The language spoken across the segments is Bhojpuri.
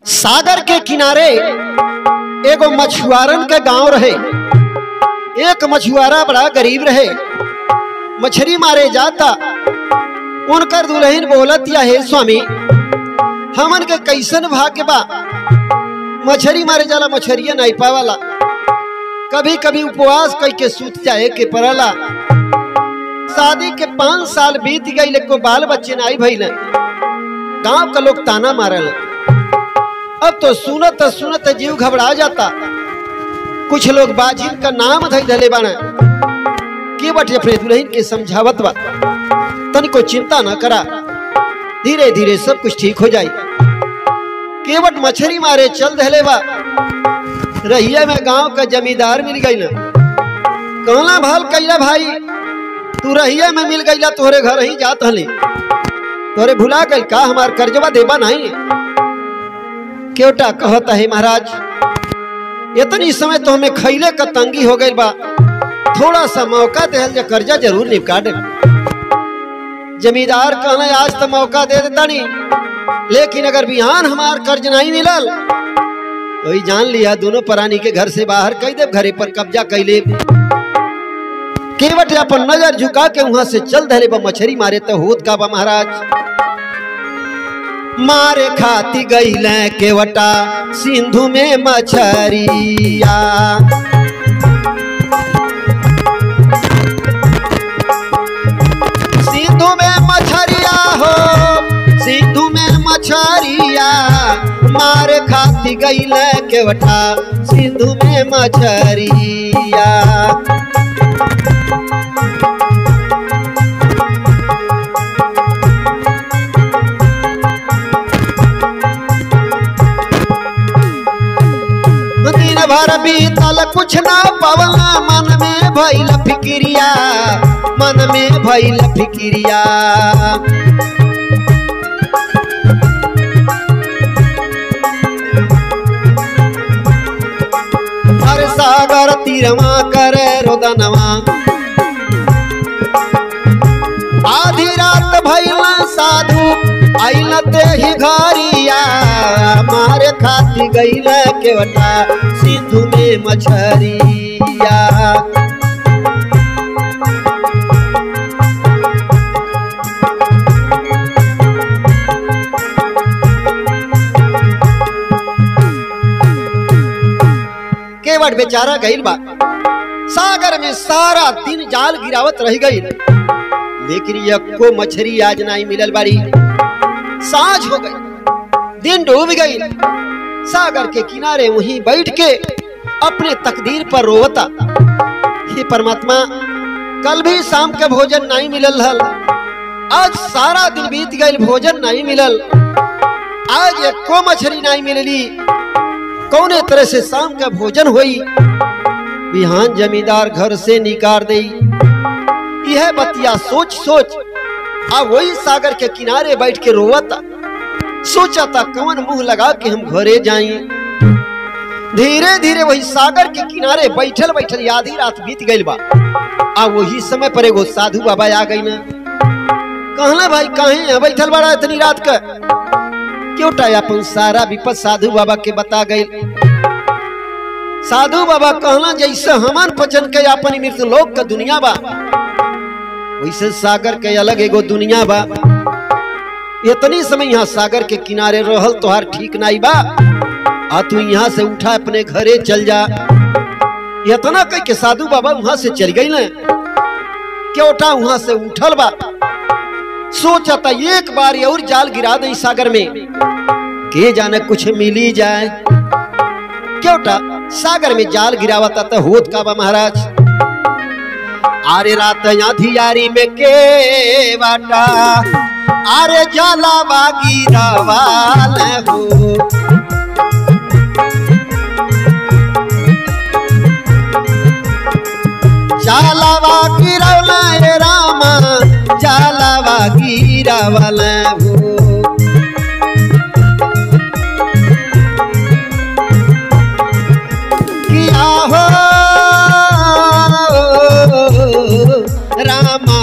सागर के किनारे एगो मछुआरन के गांव रहे। एक मछुआरा बड़ा गरीब रहे, मछली मारे जाता। उनकर दुल्हन बोलत या हे स्वामी, हमन के कैसन भाग्य बा, मछली मारे जाला मछरिया नहीं पावाला, कभी कभी उपवास कई के सूत जाए के पड़ला। शादी के 5 साल बीत गई, को बाल बच्चे नहीं भइल। गांव का लोग ताना मारल। अब तो सुनत सुनत जीव घबरा जाता। कुछ लोग बाजिन का नाम धई धले बाना के बटे अपने दुल्हन के समझावत बा, तनिको चिंता न करा, धीरे धीरे सब कुछ ठीक हो जाई। केवट मछली मारे चल धले बा। रहिया में गांव का जमींदार मिल गई न। कहला भाल कैला भाई, तू रहिया में मिल गईला, तोहरे घर ही जात हली, तोहरे भुला गई का हमार कर्जवा देबा नहीं। केवटा कहता है महाराज, इतनी समय तो हमें खैले का तंगी हो गई बा, थोड़ा सा मौका देहल जा, कर्जा जरूर निपटा दे। जमींदार कहना आज तो मौका दे देता नहीं, लेकिन अगर बिहान हमार कर्ज नहीं मिलल तो ही जान लिया दोनों प्राणी के घर से बाहर कई दे, घरे पर कब्जा कैले। केवट अपन नजर झुका के वहां से चल धरे बा मछली मारे। तो होत का बा महाराज, मारे खाती गईले केवटा सिंधु में मछरिया। सिंधु में मछरिया हो, सिंधु में मछरिया, मारे खाती गईले केवटा सिंधु में मछरिया। भर बीतल कुछ ना पवला, मन में भइल फिक्रिया, मन में भइल फिक्रिया। हर सागर तीरमा करे रोदनवा, आधी रात भइल साधु आइल ते ही घरिया। मारे खाती गईले केवटा सिंधु में मछरिया। केवट बेचारा गईल बा, सागर में सारा दिन जाल गिरावत रह गई, लेकिन एको मछली आज नहीं मिलल बारी। साँझ हो गई, दिन डूब गई। सागर के किनारे वहीं बैठ के अपने तकदीर पर रोवता, हे परमात्मा, कल भी शाम के भोजन नहीं मिलल हल, आज सारा दिन बीत गई, भोजन नहीं मिलल, आज एको मछली नहीं मिलली, कौने तरह से शाम का भोजन होई। बिहान जमींदार घर से निकाल दे। यह बतिया सोच सोच आ वही सागर के किनारे बैठ के रोवता। सोचा कौन मुंह लगा के हम घरे जाएं। धीरे धीरे वही सागर के किनारे बैठल बैठल आधी रात बीत गई बा। आ वही समय पर एगो साधु बाबा आ गई ना। कहला भाई कहीं बैठल बड़ा इतनी रात का, क्योंटा अपन सारा विपद साधु बाबा के बता गई। साधु बाबा कहला जैसे हमन पचन के अपन मृत्यु लोक का दुनिया बा, वैसे सागर के अलग एगो दुनिया बा। इतनी समय यहाँ सागर के किनारे रहल तोहार ठीक नहीं बा, आ तू यहाँ से उठा अपने घरे चल जा। इतना कह के साधु बाबा वहां से चल गई न। क्योंटा वहां से उठल बा, सोचा था एक बार और जाल गिरा दे सागर में, के जाने कुछ मिली जाए। क्योंटा सागर में जाल गिरावता तो होत का बा महाराज। आरे रात याधियारी में के बाटा, आरे जाला बागी रवाल हो। जाला बागी रवाल रे रामा, जाला बागी रवाल हो। किया हो रामा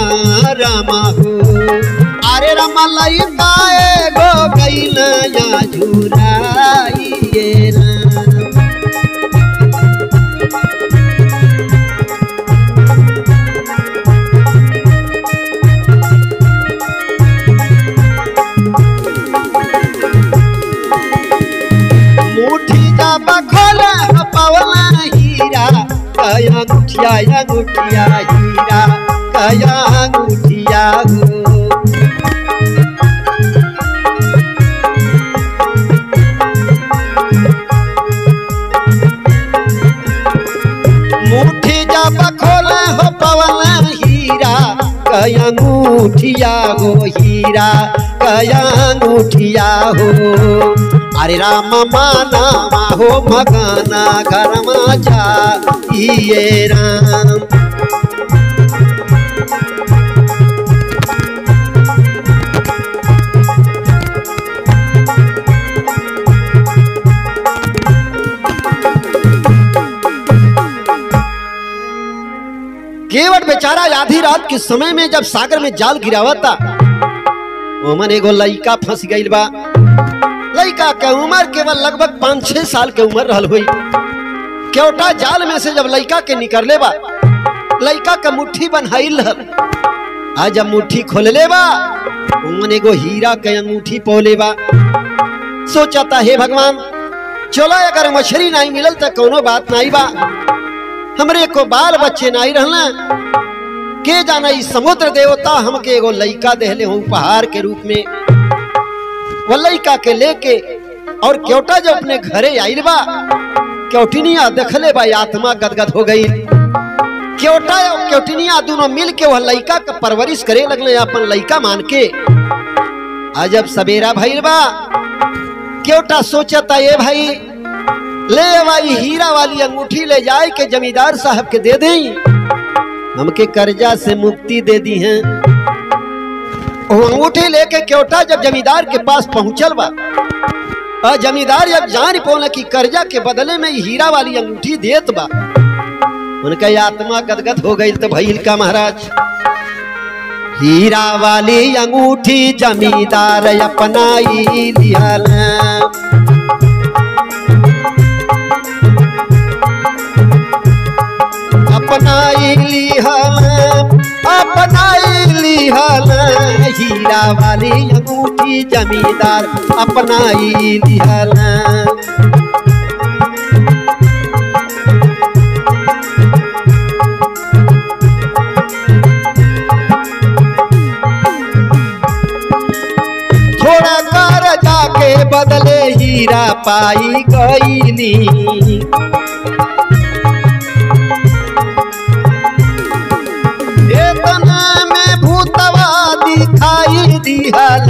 रामा हो, अरे रामा लई गो गईल या झुराई। कया अंगूठिया हीरा कया अंगूठिया हो। मुट्ठी जब खोले हो पवन हीरा कया अंगूठिया हो हीरा कया अंगूठिया हो। अरे राम माना हो मकाना घर में जाइए राम। केवट बेचारा आधी रात के समय में जब सागर में जाल गिरावता ओमन एगो लइका फंस गइल बा। लइका के उम्र केवल लगभग 5-6 साल के उम्र रहल हुई। केवटा जाल में से जब लइका के निकलले बा लइका का मुट्ठी बन्हाइल रहल। आज जब मुट्ठी खोलले बा ओमन एगो हीरा के अंगूठी पौले बा। सोचता हे भगवान चलो अगर मछली नहीं मिलल तो कोनो बात नहीं बा, हमरे को बाल बच्चे नहीं रहना के जाना इस समुद्र देवता हमके एगो लइका देहले हो उपहार के रूप में। वो लइका के लेके और केवटा जब अपने घरे आइल बा केवटिनिया देखले बा आत्मा गदगद हो गई। केवटा और केवटिनिया दोनों मिल के वह लइका का परवरिश करे लगले अपन लइका मान के। आज जब सवेरा भइल बा केवटा सोचता ये भाई ले भाई हीरा वाली अंगूठी ले जाए के जमींदार साहब के दे दें, हमके कर्जा से मुक्ति दे दी हैं। वो अंगूठी लेके केवटा जब जमींदार के पास पहुंचल बा और जमींदार जब जान पौना कि कर्जा के बदले में हीरा वाली अंगूठी देत बा उनका आत्मा गदगद हो गई। तो भइल का महाराज हीरा वाली अंगूठी जमींदार अपनाई लिहल। अपनाई लिहल हीरा वाली अंगूठी जमींदार अपनाई लिहल। थोड़ा कर जाके बदले हीरा पाई गईली। दिखाई दिहल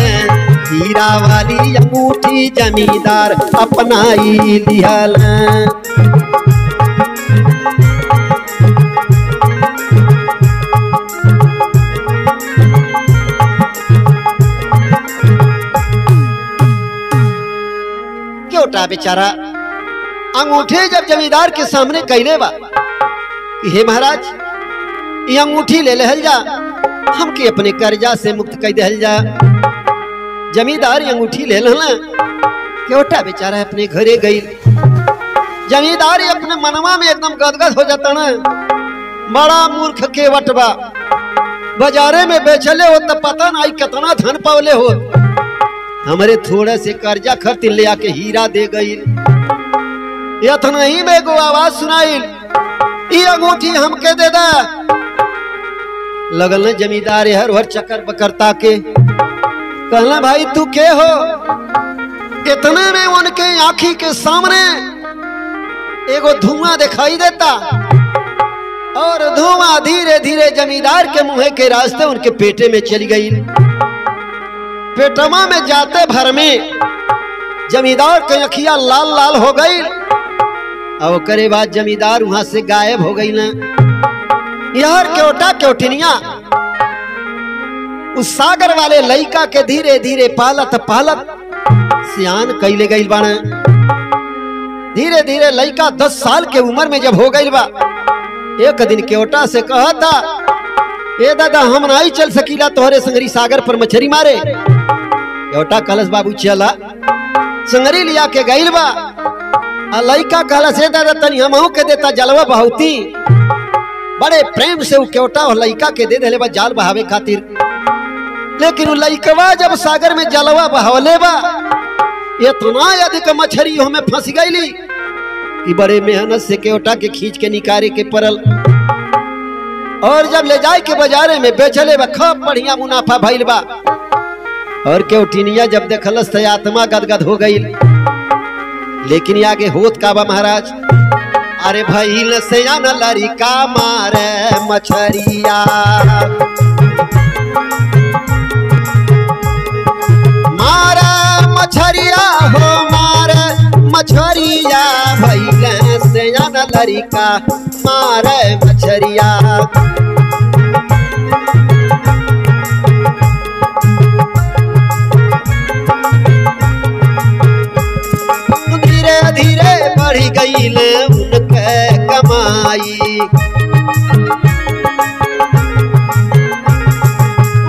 हीरा वाली अंगूठी जमींदार अपनाई लिहल। केवटा बेचारा अंगूठी जब जमींदार के सामने कैले बा हे महाराज ये अंगूठी ले लहल जा हमके अपने कर्जा से मुक्त कर दिहल जा। जमींदार अंगूठी ले लेना केवटा बेचारा अपने घरे गई। जमींदार अपने मनवा में एकदम गदगद हो जाता ना बड़ा मूर्ख केवट बा बाजारे में बेचले हो तो पता नहीं कितना धन पावले हो हमारे थोड़े से कर्जा खर्च ले आके हीरा दे गई। इतना ही में एगो आवाज सुनाई ये अंगूठी हमके दे दा। लगल जमींदार हर हर चक्कर बकरता के कहला भाई तू के हो। इतने में उनके आंखी के सामने एगो धुआं दिखाई देता और धुआं धीरे धीरे जमींदार के मुंह के रास्ते उनके पेटे में चली गई। पेटमा में जाते भर में जमींदार की अखियां लाल लाल हो गई और करे बाद जमींदार वहां से गायब हो गई ना। यार केवटा केवटिनिया उस सागर वाले लइका के धीरे धीरे पालत पालत सियान कैले गई बाण। धीरे धीरे लइका 10 साल के उम्र में जब हो गई बा एक दिन केवटा से कहा था ए दादा हम नहीं चल सकीला तोहरे संगरी सागर पर मछली मारे। केवटा कलश बाबू चला संगरी लिया के गई बा। लइका कहलस ए दादा तनी हमहू के देता जलवा बहुती। बड़े प्रेम से वो केवटा और लइका के दे देले बा जाल बहावे खातिर। लेकिन वो लइकवा जब सागर में जलवा बहावले बा इतना अधिक मछली हमें फंस गईली कि बड़े मेहनत से केवटा के खींच के निकारे के पड़ल। और जब ले जाए के बाजारे में बेचले बा खूब बढ़िया मुनाफा भइल बा। और केवटिनिया जब देखलस तो आत्मा गदगद हो गई। लेकिन आगे होत का बा महाराज, अरे भइल सयाना लड़का मारे मछरिया, मारे मछरिया हो मारे मछरिया, भइल सयाना लड़का मारे मछरिया। धीरे धीरे बढ़ी गईल उनके कमाई,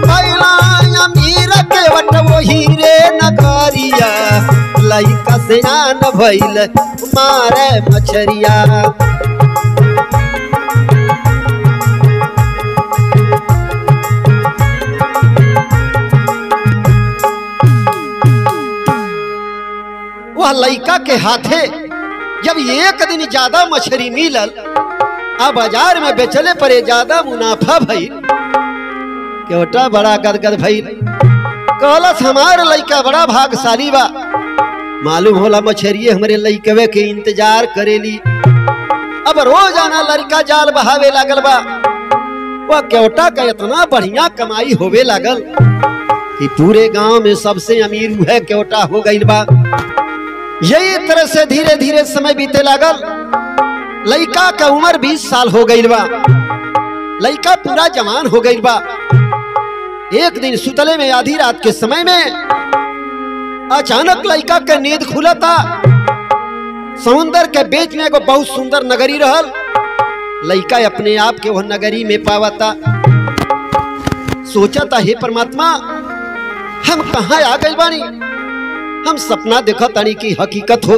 भइला अमीर के वट वो हीरे नगरिया, लइका सयान भइल मारे मछरिया। वह लइका के हाथे जब एक दिन ज्यादा मछली मिलल, आ बाजार में बेचले पर ज्यादा मुनाफा भइल, केवटा बड़ा गदगद भइल। कहलस हमार लइका बड़ा भागशाली बा, मालूम होला मछरिये हमरे लइकवे के इंतजार करेली। अब रोजाना लड़का जाल बहावे लागल बा। वह केवटा का इतना बढ़िया कमाई होवे लागल कि पूरे गांव में सबसे अमीर वह केवटा हो गई बा। यही तरह से धीरे धीरे समय बीते लागल। लइका का उम्र 20 साल हो गई बा, लइका पूरा जवान हो गई बा। एक दिन सुतले में आधी रात के समय में अचानक लइका के नींद खुला था। समुंदर के बीच में एगो बहुत सुंदर नगरी रहल। लइका अपने आप के वह नगरी में पावता, सोचा था हे परमात्मा हम कहाँ आ गए बानी, हम सपना देखा तानी की हकीकत हो।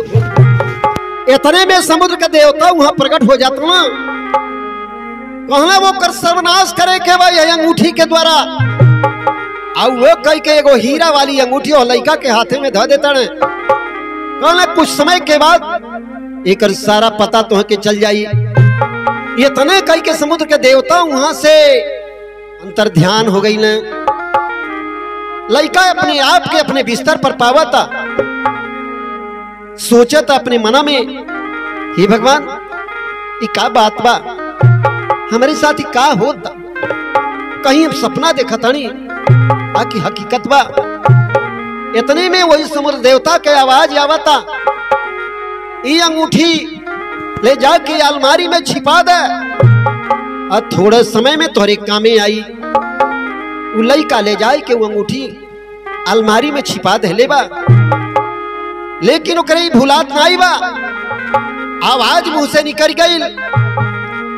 इतने में समुद्र का देवता वहां प्रकट हो जाता ना, कहना वो कर सर्वनाश करे के भाई अंगूठी के द्वारा। और वो कह के एगो हीरा वाली अंगूठी और लइका के हाथे में ध देता ने। कहना कुछ समय के बाद एक सारा पता तो के चल जाई। इतने कह के समुद्र के देवता वहां से अंतर ध्यान हो गई ने। लइका अपने आप के अपने बिस्तर पर पावता, सोचता अपने मना में हे भगवान ये का बात बा, हमारे साथ का होता, कहीं हम सपना देखा तानी आकी हकीकत बा। इतने में वही समुद्र देवता के आवाज आवता, ये अंगूठी ले जाके अलमारी में छिपा दे और थोड़े समय में तोहरे कामे आई। लइका ले जाए के वो अंगूठी अलमारी में छिपा दे बा, लेकिन ओकरे भुलात नहीं बा। आवाज मुंह से निकल गई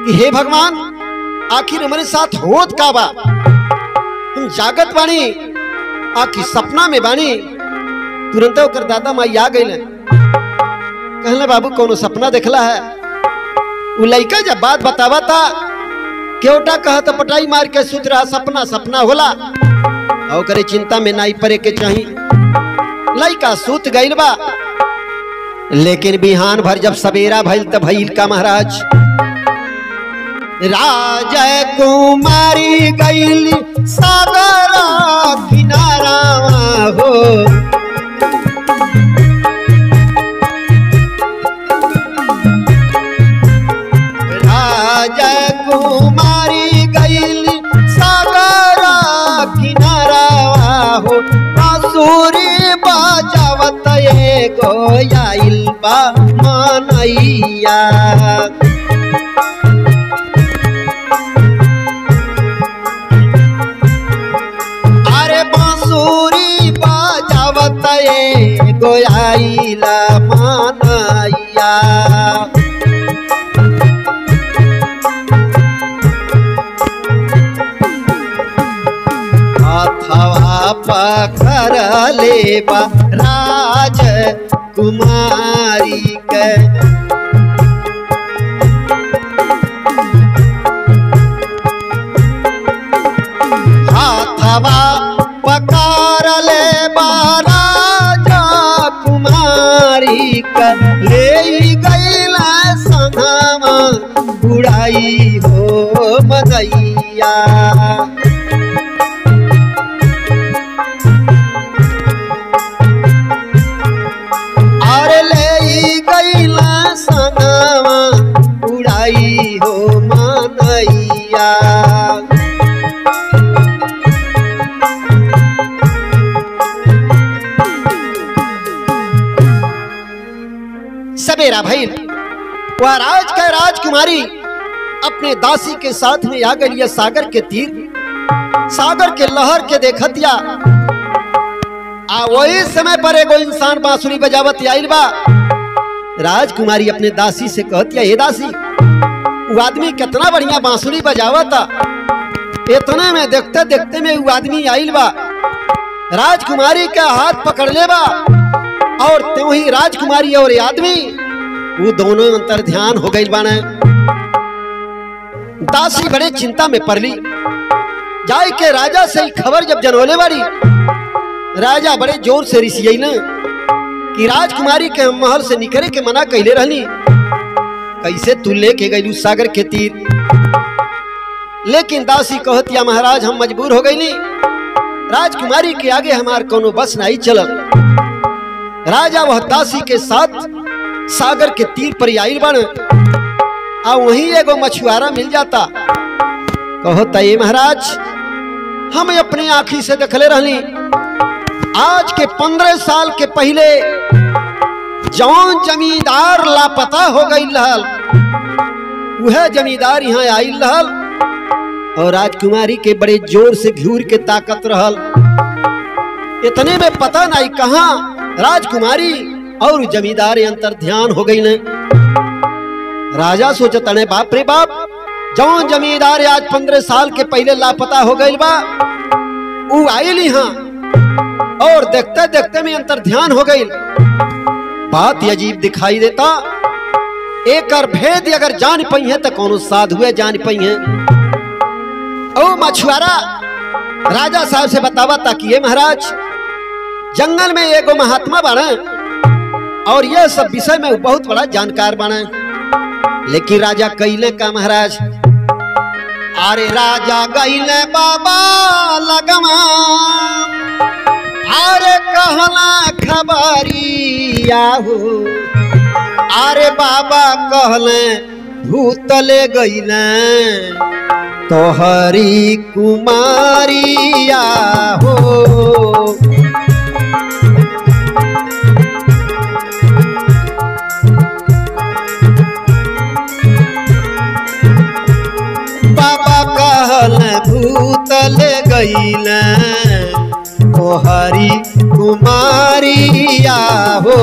कि हे भगवान आखिर हमारे साथ होत का बा, हम जागत बानी आखिर सपना में बानी। तुरंत ओकर दादा माई आ गई, कहले बाबू कोनो सपना देखला है। वो लइका जब बात बतावा था, केवटा कहा तो पटाई मार के सुत रहा, सपना सपना होला और करे चिंता में नाई परे के चाही। लइका सुत गइल बा, लेकिन बिहान भर जब सवेरा भइल त भइल का महाराज, राजा कुमारी गइल सागरा किनारा हो। राजा कुमारी गइल सागरा किनारा हो, बांसुरी बजावत एगो आइल बा मनैया। अरे बांसुरी बजावत एगो आइल मनैया। पखर लेबा राज कुमारी के, हाथवा पकड़ लेबा राजा कुमारी के, ले गईला संगमा उड़ाई हो मदैया। अरे ले गईला सनवा उड़ाई हो मनैया। सवेरा भई वह राज का राजकुमारी अपने दासी के साथ में आ गई सागर के तीर, सागर के लहर के देखतिया। वही समय पर एगो इंसान बांसुरी बजावत आइल बा। राजकुमारी अपने दासी से कहतिया, हे दासी, वो आदमी कितना बढ़िया बांसुरी बजावता। इतने में देखते देखते में वो आदमी आइल बा, राजकुमारी का हाथ पकड़ ले बा और त्यों ही राजकुमारी और आदमी वो दोनों अंतर ध्यान हो गई बाने। दासी बड़े चिंता में पड़ली, जाय के राजा से खबर जब जनोले बाड़ी, राजा बड़े जोर से रिसियई न कि राजकुमारी के महल से निकले के मना कहले रहनी, कैसे तू लेके गईलू सागर के तीर। लेकिन दासी कहतिया, महाराज हम मजबूर हो गईली, राजकुमारी के आगे हमार कोनो बस नहीं चलल। राजा वह दासी के साथ सागर के तीर पर आइल बन, वहीं एगो मछुआरा मिल जाता। कहता, ये महाराज हम अपनी आंखी से देखले रहली, आज के 15 साल के पहले जौन जमींदार लापता हो गई रहल, वह जमींदार यहाँ आइल रहल और राजकुमारी के बड़े जोर से घूर के ताकत रहल। इतने में पता नहीं कहाँ राजकुमारी और जमींदार अंतर ध्यान हो गई ने। राजा सोचता ने, बाप रे बाप, जौन जमींदार आज 15 साल के पहले लापता हो गई बा, वो आइल यहाँ और देखते देखते में अंतर ध्यान हो गई। बात अजीब दिखाई देता, एक भेद अगर जान पाई है तो कौन साधु जान पाई है। ओ मछुआरा राजा साहब से बतावा ताकि ये महाराज जंगल में एगो महात्मा बने और यह सब विषय में बहुत बड़ा जानकार बने। लेकिन राजा कैले का महाराज, अरे राजा गईले बाबा लगमा, अरे कहला खबरिया हो, अरे बाबा कहले भूतले गईले तोहरी कुमारिया हो। भूतल गईले तोहरी कुमारिया हो।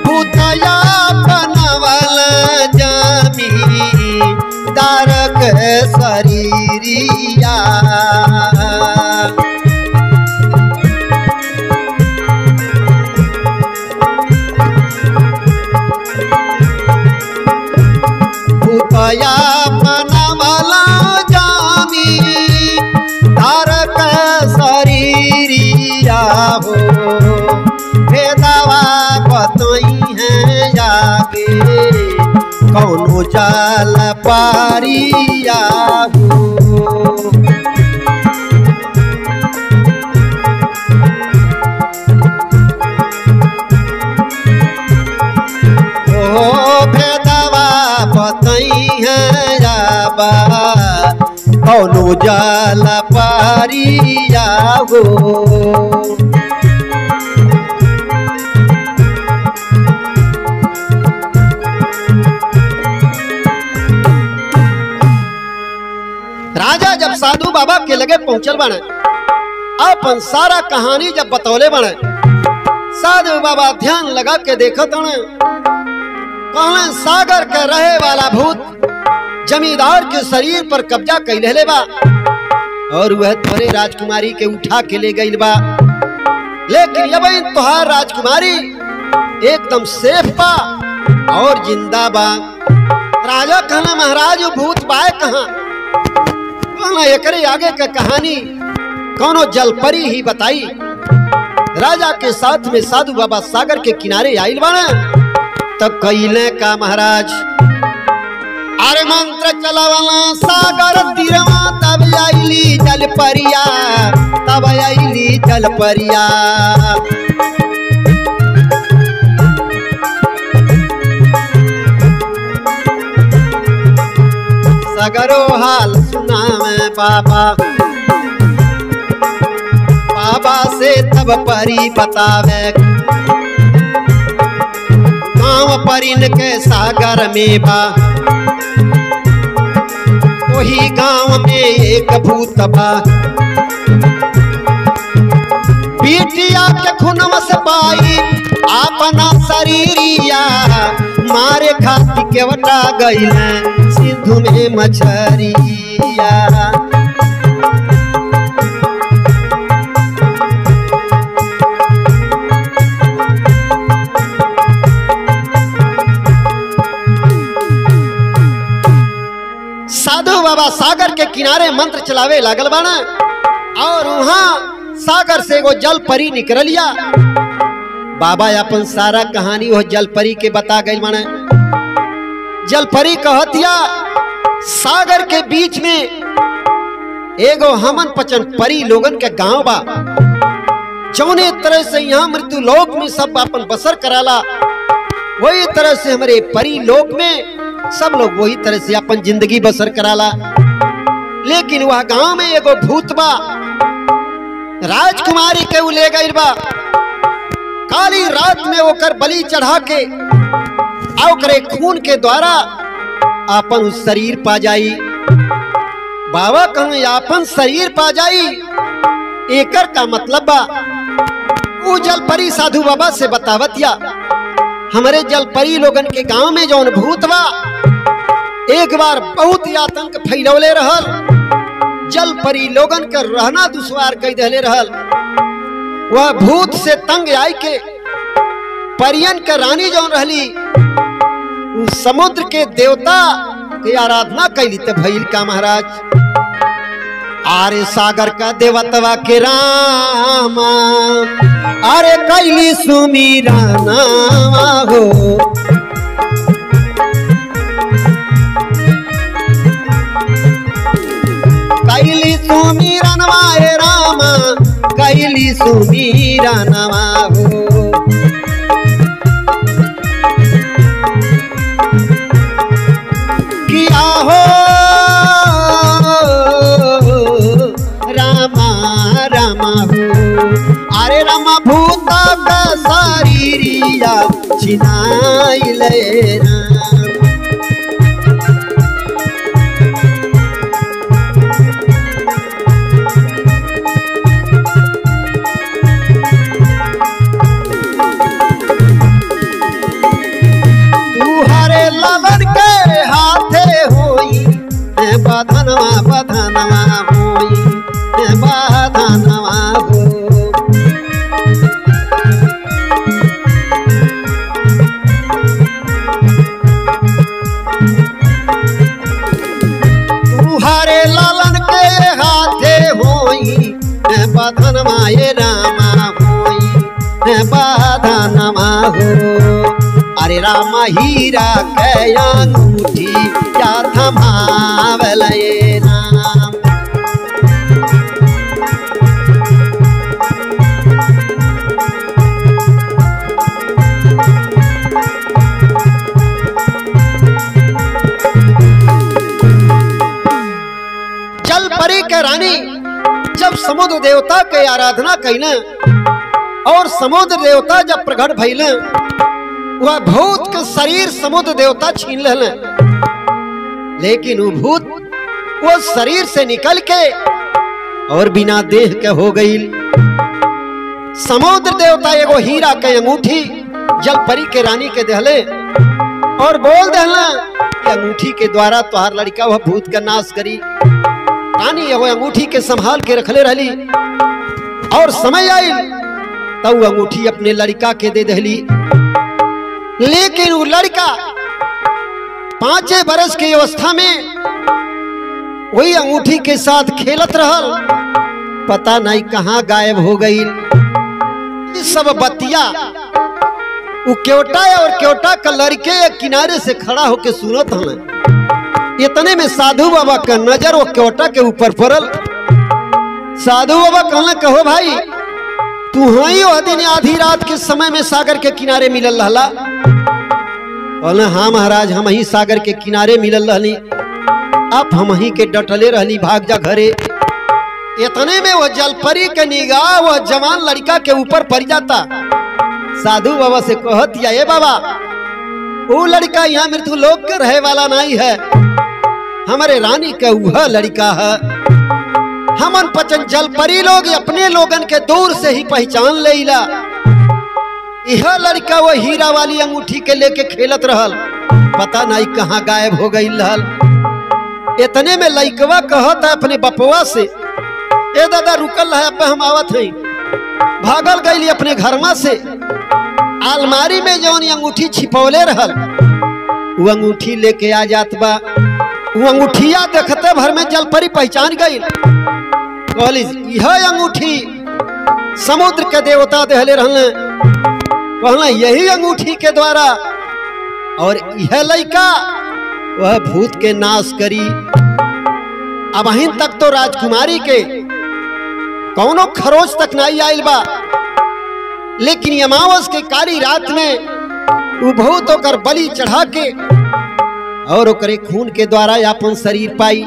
भूतया बनवल जमींदार के शरीरिया, भूतया बनवला जमींदार के शरीरिया हो। भेदवा बतई है आगे कौनो जाल पारिया हो। कौनो जाल पारिया हो। राजा जब साधु बाबा के लगे पहुंचल बने, अपन सारा कहानी जब बतौले बने, साधु बाबा ध्यान लगा के देखत कहले, सागर के रहे वाला भूत जमींदार के शरीर पर कब्जा कैले ले बा और वह तोरे राजकुमारी के उठा के ले गई बा। लेकिन अब तोहार राजकुमारी एकदम सेफ बा और जिंदा बा। राजा कहना, महाराज वो भूत बाय कहाँ? कहना, एकरे आगे का कहानी कौनो जलपरी ही बताई, राजा के साथ में साधु बाबा सागर के किनारे आइल बाना। तब कइले का महाराज, अरे मंत्र चलावला सागर तीरवा, तब आइली जल परिया, तब आइली जल परिया। सगरो हाल सुना मैं बाबा, बाबा से तब परी बतावे, गाँव परिन के सागर में बा, वही गांव में एक भूत बा, पीटिया के खुनवा से पाई अपना शरीरिया, मारे खाती के वटा गइल सिंधु में मछरिया। साधु बाबा सागर के किनारे मंत्र चलावे लागल बाना और वहां सागर से वो जल परी निकलिया। बाबा अपन सारा कहानी वो जल परी के बता गई माने। जल परी कहतिया सागर के बीच में एगो हमन पचन परी लोगन के गांव बा, जौने तरह से यहाँ मृत्यु लोक में सब अपन बसर कराला, वही तरह से हमारे परी लोक में सब लोग वही तरह से अपन जिंदगी बसर कराला। लेकिन वह गांव में एगो भूत बा, राजकुमारी के उ ले गई बा, काली रात में ओकर बलि चढ़ा के ओकरे खून के द्वारा अपन उस शरीर पा जाई। बाबा कहूं अपन शरीर पा जाई, एकर का मतलब बा। उ जलपरी साधु बाबा से बतावतिया, हमारे जलपरी लोगन के गांव में जौन भूत बा एक बार बहुत ही आतंक फैलौले रहल, जलपरी लोगन के रहना दुश्वार कई देले रहल। वह भूत से तंग आई के परियन के रानी जौन रहली उस समुद्र के देवता की आराधना कैली। तो भइल का महाराज, आरे सागर का देवतवा के रामा, अरे कैली सुमीरा नामा हो, कैली सुमीरा नवाए रामा, कैली सुमीरा नवा हो। किया हो रामा रामा हो, अरे रामा भूता का शरीरिया छिनाई ले राम। बाधनवा बाधनवा होई, बाधनवा हो। तुहारे लालन के हाथे होई, बाधनवा ये रामा होई, बाधनवा हो। अरे रामा हीरा के अंगूठी क्या थमावल ये राम। जलपरी के रानी जब समुद्र देवता के आराधना कईले और समुद्र देवता जब प्रकट भइले, वह भूत के शरीर समुद्र देवता छीन ले, लेकिन वो भूत वो शरीर से निकल के और बिना देह के हो गई। समुद्र देवता एगो हीरा के अंगूठी जलपरी के रानी के दहले और बोल दहला कि अंगूठी के द्वारा तुहार लड़का वह भूत का नाश करी। रानी वो अंगूठी के संभाल के रखले रहली और समय आई तब अंगूठी अपने लड़का के दे दहली। लेकिन वो लड़का 5 बरस की अवस्था में वही अंगूठी के साथ खेलत रहल, पता नहीं कहां गायब हो गई। सब बतिया वो केवटा और केवटा का लड़के एक किनारे से खड़ा होके सुनत हमें। इतने में साधु बाबा का नजर वो केवटा के ऊपर पड़ल। साधु बाबा कहने कहो भाई तू ही वह दिन आधी रात के समय में सागर के किनारे मिलल रहला? बोले हाँ महाराज हम ही सागर के किनारे मिलल रहली, आप हम ही के डटले रहली भाग जा घरे। इतने में वो जलपरी के निगाह वो जवान लड़का के ऊपर पड़ जाता। साधु बाबा से कहत या ए बाबा वो लड़का यहाँ मृत्यु लोक के रहे वाला नहीं है, हमारे रानी का वह लड़का है। हमन पचन जलपरी लोग अपने लोगन के दूर से ही पहचान लेला। यह लड़का वो हीरा वाली अंगूठी के लेके खेलत रहल, पता नहीं कहाँ गायब हो गई रहल। इतने में लइकवा कहत है अपने बपवा से ए दादा रुकल है अब हम आवत हई। भागल गई अपने घर में से अलमारी में जौन अंगूठी छिपौले रहल वो अंगूठी लेके आ जात बा। वो अंगूठिया देखते भर में जलपरी पहचान गई। कहली यह अंगूठी समुद्र के देवता देहले रहले, कहले यही अंगूठी के द्वारा और यह लड़का वह भूत के नाश करी। अब अहिं तक तो राजकुमारी के कौनो खरोच तक नहीं आयल बा, लेकिन अमावस के काली रात में वो भूत होकर बलि चढ़ा के और ओकरे खून के द्वारा अपन शरीर पाई।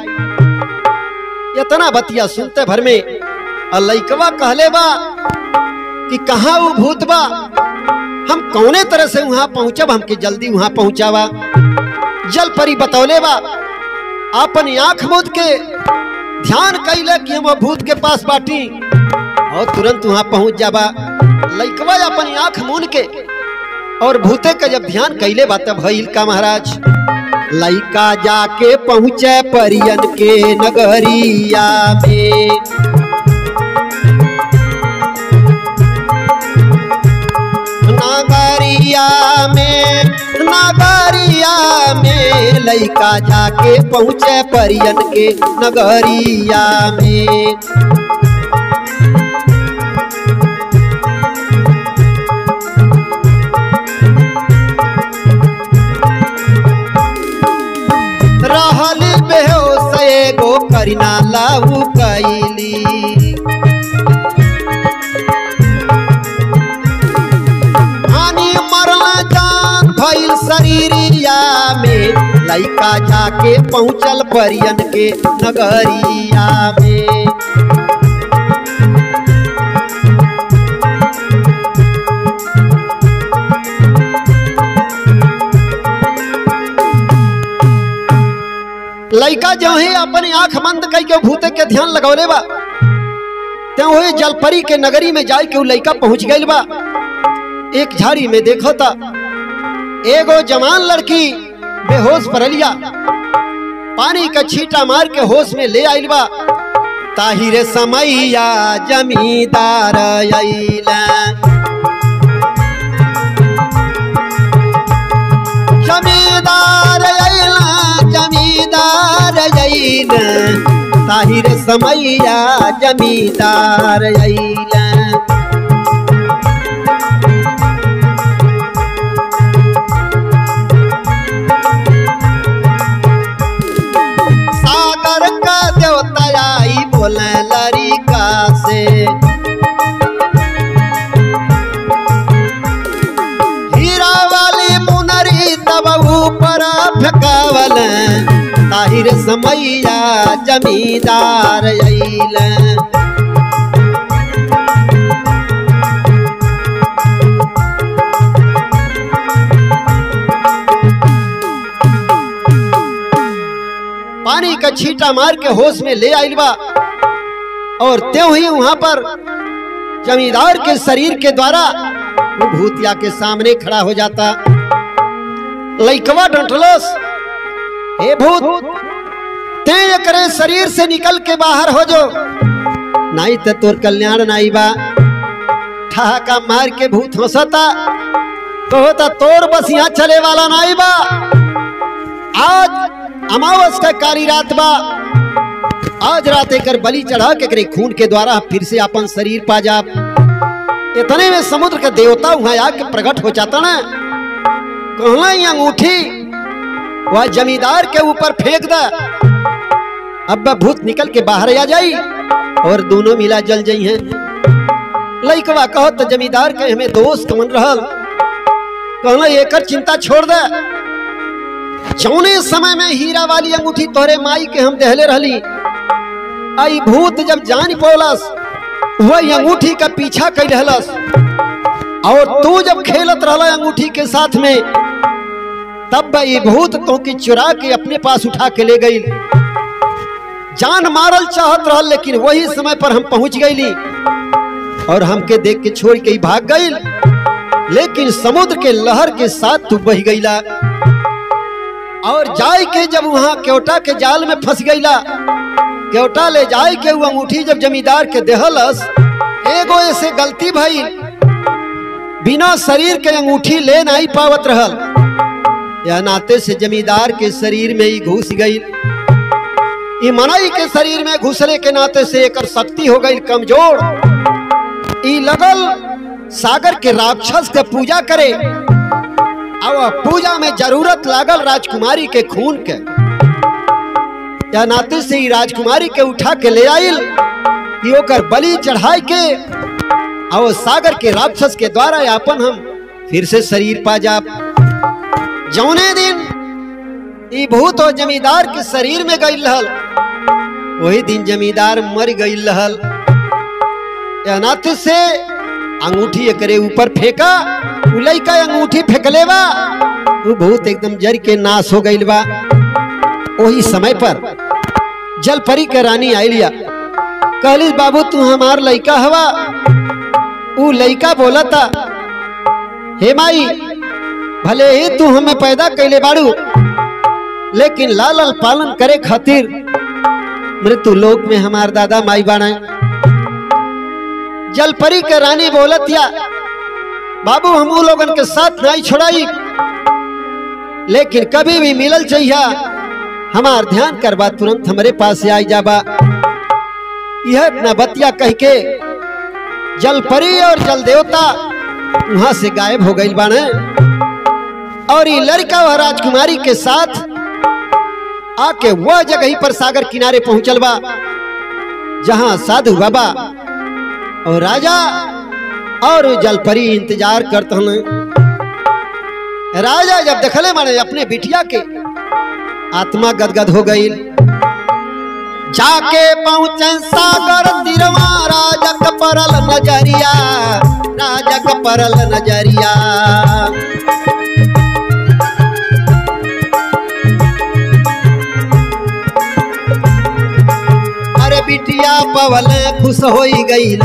इतना बतिया सुनते भर में लइकवा कहले बा कि कहाँ वो भूत बा, हम कौने तरह से वहां पहुंचब, हमके जल्दी वहां पहुंचावा। जलपरी बतौले बा अपन आंख मूंद के ध्यान कैले कि हम भूत के पास बाटी और तुरंत वहां पहुंच जाबा। लइकवा अपन आंख मूंद के और भूते का जब ध्यान कैले बा तब भइल का महाराज। लइका जाके पहुंचे परियन के नगरिया में, नगरिया में लइका जाके पहुंचे परियन के नगरिया में। रहल बेहोश एगो करीना लाऊ कैली, हानि मरल जान भइल शरीरिया में लइका जाके पहुंचल परियन के नगरिया में। लइका जो ही अपनी आंख बंद करके भूते के ध्यान लगौले बा, त्यों ही जलपरी के नगरी में जाए के लइका पहुंच गई बा। एक झाड़ी में देखो था एगो जवान लड़की बेहोश पड़लिया, पानी का छींटा मार के होश में ले आइल बा। ताहिर समैया जमींदार आइला, जमींदार आइला, जमींदार आइला, ताहिर समैया जमींदार आइला। सागर का देवता आई बोले लड़का से, हीरा वाली मुनरी तब ऊपर फेंकावल, ताहिर समैया जमींदार आइला। पानी का छींटा मार के होश में ले आइल बा और त्यों ही वहां पर जमींदार के शरीर के द्वारा वो भूतिया के सामने खड़ा हो जाता। लइकवा डंटलस, हे भूत ते एकरे शरीर से निकल के बाहर हो जो, नहीं तो तोर कल्याण नहीं बा। ठहाका मार के भूत हंसता, कहता तोर बस यहाँ चले वाला नहीं बा। आज अमावस का काली रात बा, आज रात एकर बलि चढ़ा के खून के द्वारा फिर से अपन शरीर पा जा। इतने में समुद्र के देवता वहां आके प्रकट हो जाता ना, कहना ये अंगूठी वह जमींदार के ऊपर फेंक दा, अब भूत निकल के बाहर आ जाई और दोनों मिला जल जाई हैं। लइकवा कहो तो जमींदार के हमें दोस्त कमन रहल, कहना एकर चिंता छोड़ दे, जौने समय में हीरा वाली अंगूठी तोहरे माई के हम दहले रहली, आई भूत जब जान पौलस वही अंगूठी का पीछा कर रहलस, और तू जब खेलत रहला अंगूठी के साथ में, तब ये भूत तो की चुरा के अपने पास उठा के ले गई। जान मारल चाहत रहल, लेकिन वही समय पर हम पहुंच गईली और हमके देख के छोड़ के ही भाग गई, लेकिन समुद्र के लहर के साथ तू बह गईला और जाय के जब वहां केवटा के जाल में फंस गईला, केवटा ले जाए के वो अंगूठी जब जमींदार के देहलस, एगो ऐसे गलती भाई, बिना शरीर के अंगूठी ले नहीं पावत रहल, या नाते से जमींदार के शरीर में ही घुस गई। ई मनाई के शरीर में घुसले के नाते से एकर शक्ति हो गई कमजोर। ई लगल सागर के राक्षस के पूजा करे, और पूजा में जरूरत लागल राजकुमारी के खून के, या नाते से राजकुमारी के उठा के ले आइल कि ओकर बलि चढ़ाई के और सागर के राक्षस के द्वारा अपन हम फिर से शरीर पा जा। जौने दिन ई भूत और जमींदार के शरीर में गई रहल, वही दिन जमींदार मर गई रहल। या नाते से अंगूठी एकरे ऊपर फेंका, लइका अंगूठी फेंकले बा, वो भूत एकदम जर के नाश हो गई बा। वही समय पर जलपरी के रानी आइलिया, कहली बाबू तू हमार लइका हवा। ऊ लइका बोला था, हे माई भले ही तू हमें पैदा कैले बाड़ू, लेकिन लालन पालन करे खातिर मृत्यु लोक में हमार दादा माई बाणाए। जलपरी के रानी बोलतिया, बाबू हम लोगन के साथ नहीं छोड़ाई, लेकिन कभी भी मिलल चाहिए, हमार ध्यान करवा तुरंत हमारे पास आई जाबा। यह अपना बतिया कह के जलपरी और जल देवता वहां से गायब हो गई बाने, और ये लड़का वह राजकुमारी के साथ आके वह जगह ही पर सागर किनारे पहुंचल बा, जहां साधु बाबा और राजा और जलपरी इंतजार करते हैं। राजा जब देखले माने अपने बिटिया के, आत्मा गदगद हो गई। जाके पहुंचे सागर तीरवा, राजा का परल नजरिया, राजा का परल नजरिया। अरे बिटिया पवल खुश हो गई न,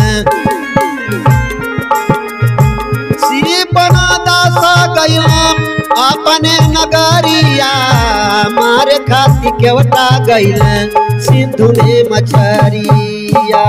श्री बना दासा गई अपने नगरिया, मारे खाती केवटा गई सिंधु ने मछरिया।